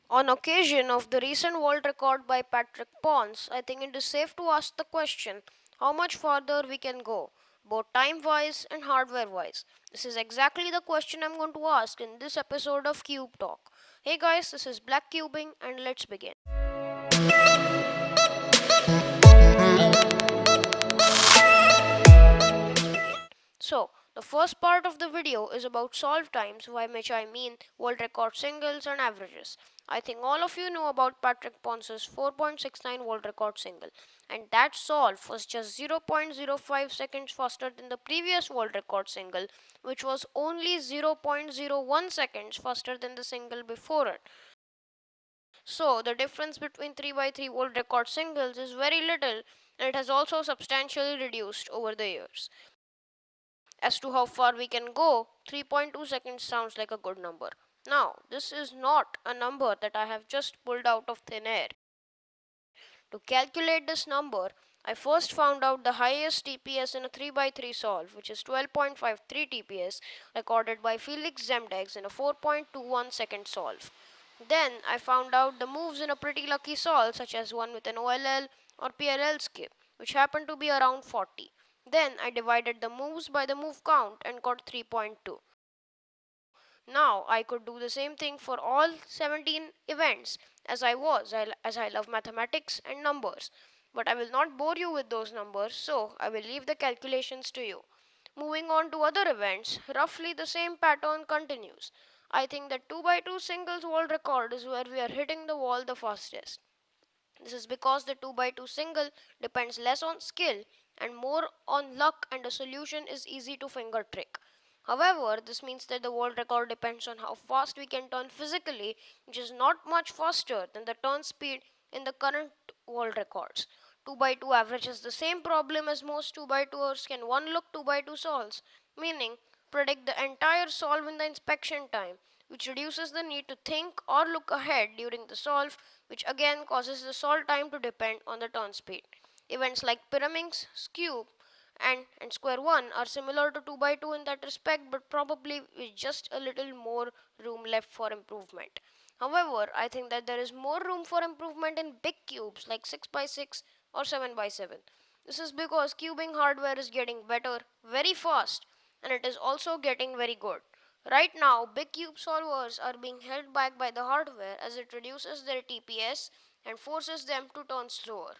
On occasion of the recent world record by Patrick Pons, I think it is safe to ask the question how much farther we can go, both time wise and hardware wise. This is exactly the question I'm going to ask in this episode of Cube Talk. Hey guys, this is BlackCubing and let's begin. So, the first part of the video is about solve times, by which I mean world record singles and averages. I think all of you know about Patrick Ponce's 4.69 world record single, and that solve was just 0.05 seconds faster than the previous world record single, which was only 0.01 seconds faster than the single before it. So, the difference between 3x3 world record singles is very little, and it has also substantially reduced over the years. As to how far we can go, 3.2 seconds sounds like a good number. Now, this is not a number that I have just pulled out of thin air. To calculate this number, I first found out the highest TPS in a 3x3 solve, which is 12.53 TPS, recorded by Felix Zemdegs in a 4.21 second solve. Then I found out the moves in a pretty lucky solve, such as one with an OLL or PLL skip, which happened to be around 40. Then I divided the moves by the move count and got 3.2. Now I could do the same thing for all 17 events as I love mathematics and numbers. But I will not bore you with those numbers, so I will leave the calculations to you. Moving on to other events, roughly the same pattern continues. I think the 2x2 singles world record is where we are hitting the wall the fastest. This is because the 2x2 single depends less on skill and more on luck, and the solution is easy to finger trick. However, this means that the world record depends on how fast we can turn physically, which is not much faster than the turn speed in the current world records. 2x2 averages the same problem as most 2x2ers can one look 2x2 solves, meaning predict the entire solve in the inspection time, which reduces the need to think or look ahead during the solve, which again causes the solve time to depend on the turn speed. Events like pyramids, cube, and square 1 are similar to 2x2 in that respect, but probably with just a little more room left for improvement. However, I think that there is more room for improvement in big cubes like 6x6 or 7x7. This is because cubing hardware is getting better very fast, and it is also getting very good. Right now, big cube solvers are being held back by the hardware as it reduces their TPS and forces them to turn slower.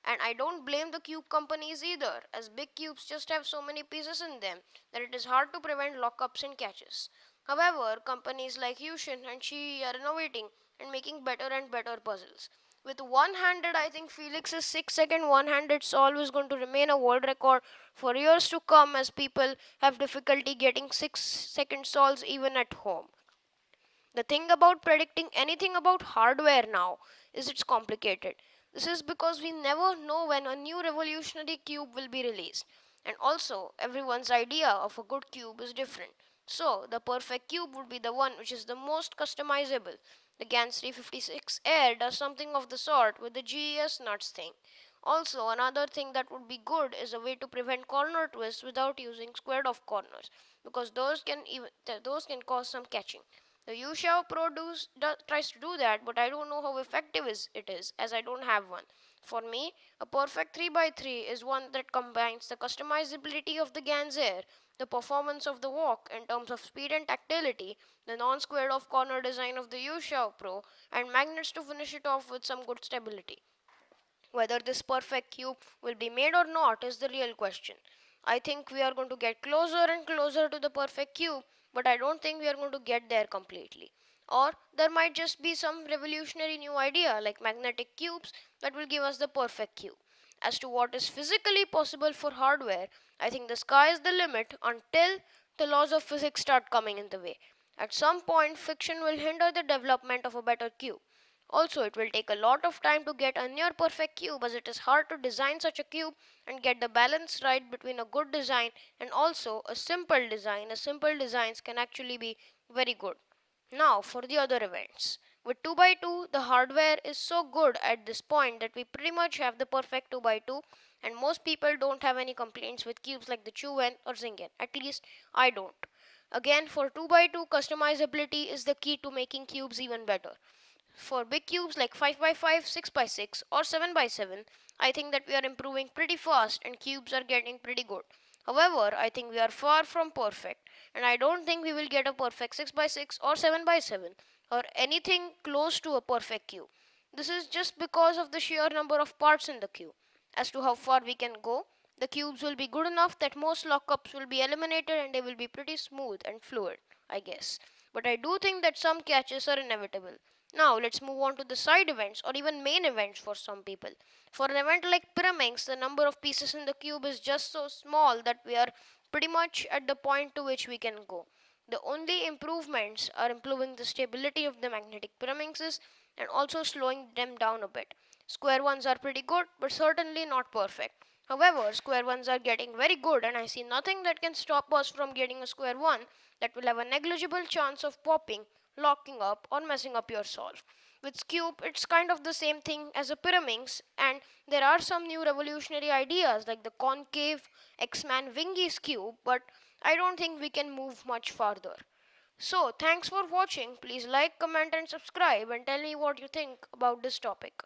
And I don't blame the cube companies either, as big cubes just have so many pieces in them that it is hard to prevent lockups and catches. However, companies like Yushin and Shi are innovating and making better and better puzzles. With one handed, I think Felix's 6-second one handed solve is going to remain a world record for years to come, as people have difficulty getting 6-second solves even at home. The thing about predicting anything about hardware now is it's complicated. This is because we never know when a new revolutionary cube will be released. And also, everyone's idea of a good cube is different. So, the perfect cube would be the one which is the most customizable. The GANS 356 Air does something of the sort with the GES nuts thing. Also, another thing that would be good is a way to prevent corner twists without using squared off corners, because those can cause some catching. The Yushao Pro tries to do that, but I don't know how effective it is, as I don't have one. For me, a perfect 3x3 is one that combines the customizability of the GANS Air, the performance of the walk in terms of speed and tactility, the non-squared off corner design of the Yushao Pro, and magnets to finish it off with some good stability. Whether this perfect cube will be made or not is the real question. I think we are going to get closer and closer to the perfect cube, but I don't think we are going to get there completely. Or there might just be some revolutionary new idea like magnetic cubes that will give us the perfect cube. As to what is physically possible for hardware, I think the sky is the limit until the laws of physics start coming in the way. At some point, friction will hinder the development of a better cube. Also, it will take a lot of time to get a near perfect cube, as it is hard to design such a cube and get the balance right between a good design and also a simple design. A simple designs can actually be very good. Now, for the other events. With 2x2, the hardware is so good at this point that we pretty much have the perfect 2x2, and most people don't have any complaints with cubes like the Chuan or Zingen. At least I don't. Again, for 2x2, customizability is the key to making cubes even better. For big cubes like 5 by 5, 6 by 6 or 7 by 7, I think that we are improving pretty fast and cubes are getting pretty good. However, I think we are far from perfect and I don't think we will get a perfect 6 by 6 or 7 by 7 or anything close to a perfect cube. This is just because of the sheer number of parts in the cube. As to how far we can go, the cubes will be good enough that most lockups will be eliminated and they will be pretty smooth and fluid, I guess. But I do think that some catches are inevitable. Now let's move on to the side events or even main events for some people. For an event like Pyraminx, the number of pieces in the cube is just so small that we are pretty much at the point to which we can go. The only improvements are improving the stability of the magnetic Pyraminxes and also slowing them down a bit. Square ones are pretty good, but certainly not perfect. However, square ones are getting very good, and I see nothing that can stop us from getting a square one that will have a negligible chance of popping, locking up, or messing up your solve. With cube, it's kind of the same thing as a Pyraminx, and there are some new revolutionary ideas like the concave X-Man Wingy's cube, but I don't think we can move much farther. So, thanks for watching. Please like, comment, and subscribe, and tell me what you think about this topic.